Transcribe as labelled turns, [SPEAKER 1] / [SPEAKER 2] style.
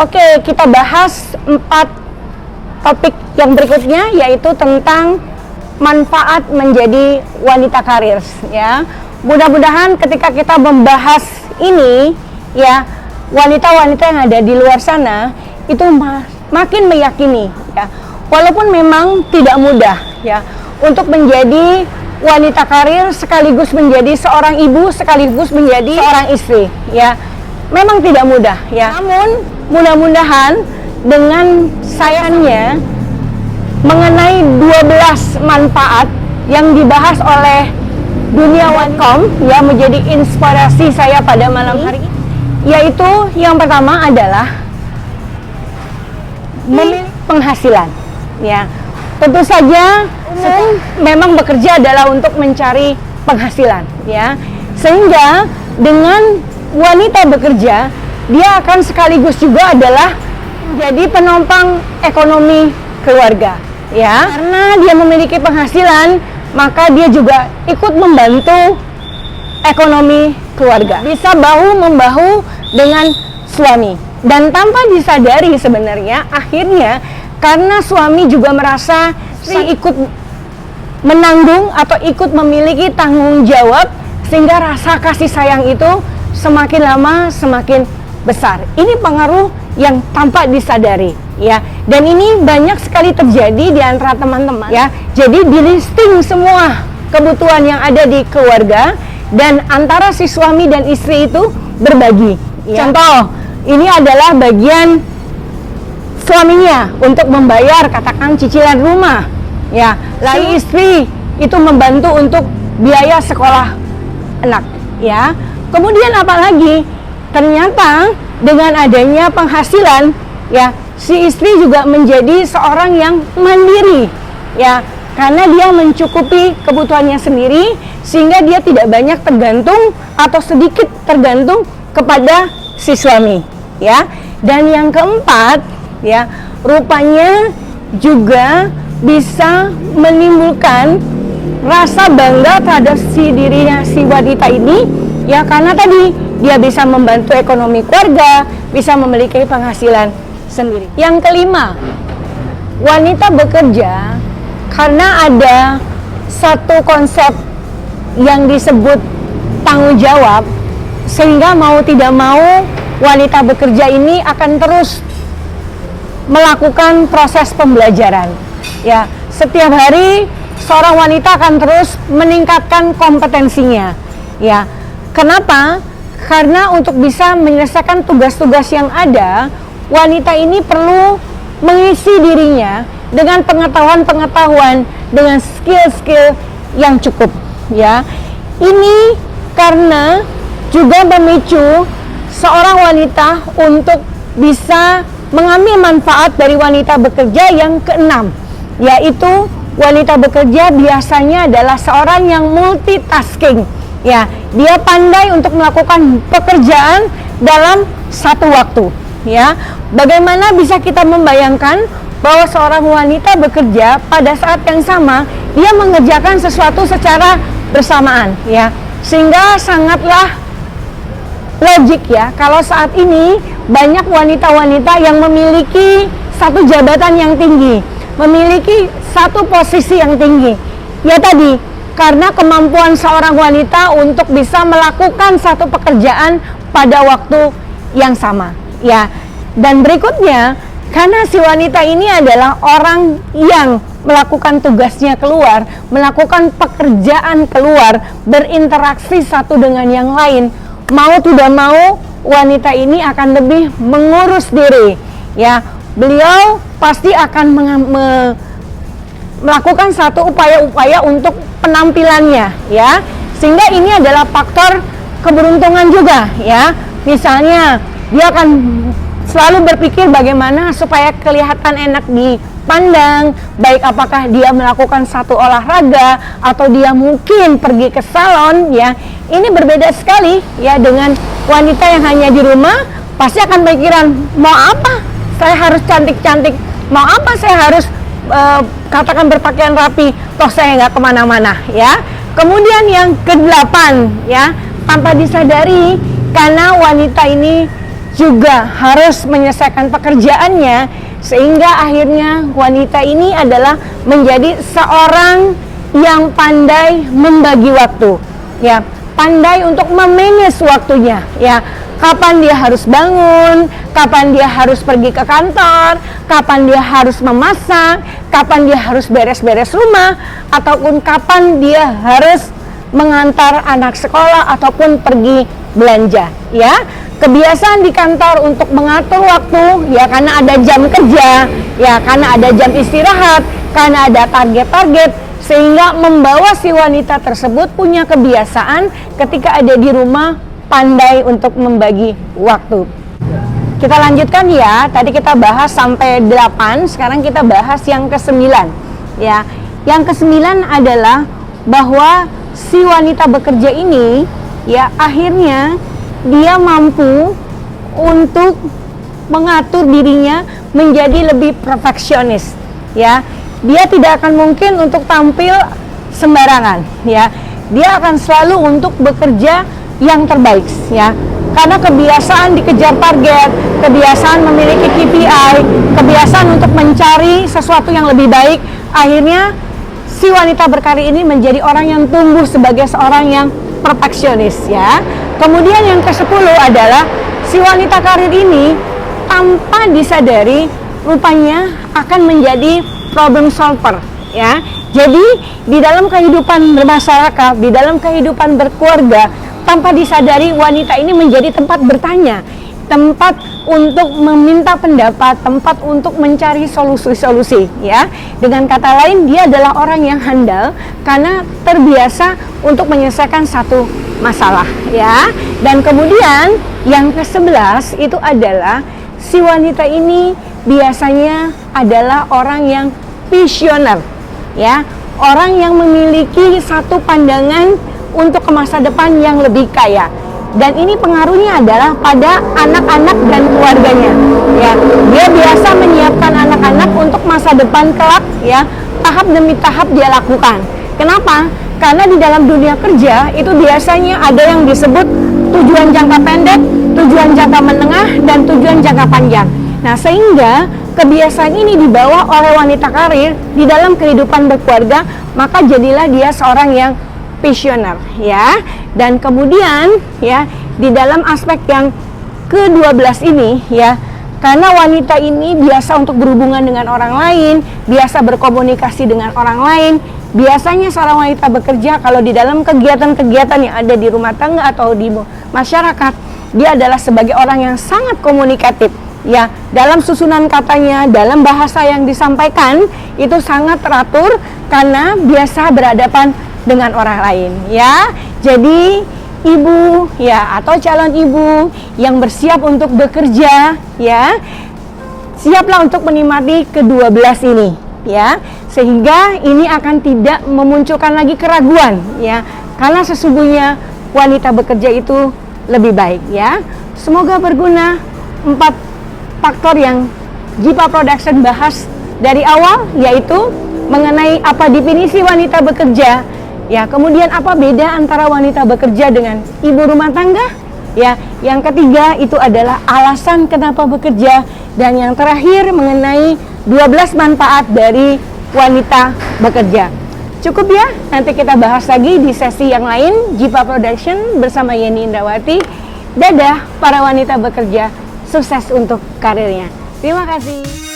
[SPEAKER 1] Oke, kita bahas 4 topik yang berikutnya, yaitu tentang manfaat menjadi wanita karir, ya. Mudah-mudahan ketika kita membahas ini, ya, wanita-wanita yang ada di luar sana itu makin meyakini, ya, walaupun memang tidak mudah, ya, untuk menjadi wanita karir sekaligus menjadi seorang ibu, sekaligus menjadi seorang istri, ya. Memang tidak mudah, ya. Namun mudah-mudahan dengan sayangnya mengenai 12 manfaat yang dibahas oleh Duniawan.com, ya, menjadi inspirasi saya pada malam hari ini, yaitu yang pertama adalah memiliki penghasilan, ya. Tentu saja memang bekerja adalah untuk mencari penghasilan, ya, sehingga dengan wanita bekerja, dia akan sekaligus juga adalah menjadi penopang ekonomi keluarga, ya. Karena dia memiliki penghasilan, maka dia juga ikut membantu ekonomi keluarga, bisa bahu-membahu dengan suami. Dan tanpa disadari sebenarnya, akhirnya karena suami juga merasa ikut menanggung atau ikut memiliki tanggung jawab, sehingga rasa kasih sayang itu semakin lama semakin besar. Ini pengaruh yang tanpa disadari, ya. Dan ini banyak sekali terjadi di antara teman-teman, ya. Jadi di listing semua kebutuhan yang ada di keluarga, dan antara si suami dan istri itu berbagi, ya. Contoh, ini adalah bagian suaminya untuk membayar katakan cicilan rumah, ya. Lalu istri itu membantu untuk biaya sekolah anak, ya. Kemudian apalagi ternyata dengan adanya penghasilan, ya, si istri juga menjadi seorang yang mandiri, ya, karena dia mencukupi kebutuhannya sendiri, sehingga dia tidak banyak tergantung atau sedikit tergantung kepada si suami, ya. Dan yang keempat, ya, rupanya juga bisa menimbulkan rasa bangga terhadap si dirinya si wanita ini, ya, karena tadi dia bisa membantu ekonomi keluarga, bisa memiliki penghasilan sendiri. Yang kelima, wanita bekerja karena ada satu konsep yang disebut tanggung jawab, sehingga mau tidak mau wanita bekerja ini akan terus melakukan proses pembelajaran, ya. Setiap hari seorang wanita akan terus meningkatkan kompetensinya, ya. Kenapa? Karena untuk bisa menyelesaikan tugas-tugas yang ada, wanita ini perlu mengisi dirinya dengan pengetahuan-pengetahuan, dengan skill-skill yang cukup, ya. Ini karena juga memicu seorang wanita untuk bisa mengambil manfaat dari wanita bekerja yang keenam, yaitu wanita bekerja biasanya adalah seorang yang multitasking, ya. Dia pandai untuk melakukan pekerjaan dalam satu waktu, ya. Bagaimana bisa kita membayangkan bahwa seorang wanita bekerja pada saat yang sama dia mengerjakan sesuatu secara bersamaan, ya, sehingga sangatlah logik, ya, kalau saat ini banyak wanita-wanita yang memiliki satu jabatan yang tinggi, memiliki satu posisi yang tinggi, ya, tadi karena kemampuan seorang wanita untuk bisa melakukan satu pekerjaan pada waktu yang sama, ya. Dan berikutnya, karena si wanita ini adalah orang yang melakukan tugasnya keluar, melakukan pekerjaan keluar, berinteraksi satu dengan yang lain, mau tidak mau wanita ini akan lebih mengurus diri, ya. Beliau pasti akan melakukan satu upaya-upaya untuk penampilannya, ya, sehingga ini adalah faktor keberuntungan juga, ya. Misalnya dia akan selalu berpikir bagaimana supaya kelihatan enak dipandang, baik apakah dia melakukan satu olahraga atau dia mungkin pergi ke salon, ya. Ini berbeda sekali, ya, dengan wanita yang hanya di rumah, pasti akan pikiran, mau apa saya harus cantik-cantik, mau apa saya harus katakan berpakaian rapi, toh saya nggak kemana-mana, ya. Kemudian yang ke-8, ya, tanpa disadari karena wanita ini juga harus menyelesaikan pekerjaannya, sehingga akhirnya wanita ini adalah menjadi seorang yang pandai membagi waktu, ya, pandai untuk memanage waktunya, ya. Kapan dia harus bangun, kapan dia harus pergi ke kantor, kapan dia harus memasak, kapan dia harus beres-beres rumah, ataupun kapan dia harus mengantar anak sekolah ataupun pergi belanja, ya. Kebiasaan di kantor untuk mengatur waktu, ya, karena ada jam kerja, ya, karena ada jam istirahat, karena ada target-target, sehingga membawa si wanita tersebut punya kebiasaan ketika ada di rumah pandai untuk membagi waktu. Kita lanjutkan ya, tadi kita bahas sampai 8, sekarang kita bahas yang ke-9, ya. Yang ke-9 adalah bahwa si wanita bekerja ini, ya, akhirnya dia mampu untuk mengatur dirinya menjadi lebih perfeksionis, ya. Dia tidak akan mungkin untuk tampil sembarangan, ya. Dia akan selalu untuk bekerja yang terbaik, ya. Karena kebiasaan dikejar target, kebiasaan memiliki KPI, kebiasaan untuk mencari sesuatu yang lebih baik, akhirnya si wanita berkarir ini menjadi orang yang tumbuh sebagai seorang yang perfeksionis, ya. Kemudian yang ke-10 adalah si wanita karir ini tanpa disadari rupanya akan menjadi problem solver, ya. Jadi di dalam kehidupan bermasyarakat, di dalam kehidupan berkeluarga, tanpa disadari wanita ini menjadi tempat bertanya, tempat untuk meminta pendapat, tempat untuk mencari solusi-solusi, ya. Dengan kata lain, dia adalah orang yang handal karena terbiasa untuk menyelesaikan satu masalah, ya. Dan kemudian yang ke-11 itu adalah si wanita ini biasanya adalah orang yang visioner, ya. Orang yang memiliki satu pandangan untuk ke masa depan yang lebih kaya, dan ini pengaruhnya adalah pada anak-anak dan keluarganya, ya. Dia biasa menyiapkan anak-anak untuk masa depan kelak, ya. Tahap demi tahap dia lakukan. Kenapa? Karena di dalam dunia kerja itu biasanya ada yang disebut tujuan jangka pendek, tujuan jangka menengah, dan tujuan jangka panjang. Nah, sehingga kebiasaan ini dibawa oleh wanita karir di dalam kehidupan berkeluarga, maka jadilah dia seorang yang visioner, ya. Dan kemudian, ya, di dalam aspek yang ke-12 ini, ya, karena wanita ini biasa untuk berhubungan dengan orang lain, biasa berkomunikasi dengan orang lain, biasanya seorang wanita bekerja kalau di dalam kegiatan-kegiatan yang ada di rumah tangga atau di masyarakat, dia adalah sebagai orang yang sangat komunikatif, ya. Dalam susunan katanya, dalam bahasa yang disampaikan itu sangat teratur karena biasa berhadapan dengan orang lain, ya. Jadi ibu, ya, atau calon ibu yang bersiap untuk bekerja, ya, siaplah untuk menikmati ke-12 ini, ya, sehingga ini akan tidak memunculkan lagi keraguan, ya, karena sesungguhnya wanita bekerja itu lebih baik, ya. Semoga berguna 4 faktor yang Jipa Production bahas dari awal, yaitu mengenai apa definisi wanita bekerja, ya, kemudian apa beda antara wanita bekerja dengan ibu rumah tangga, ya. Yang ketiga itu adalah alasan kenapa bekerja, dan yang terakhir mengenai 12 manfaat dari wanita bekerja. Cukup ya, nanti kita bahas lagi di sesi yang lain. Jipa Production bersama Yeni Indrawati. Dadah para wanita bekerja, sukses untuk karirnya. Terima kasih.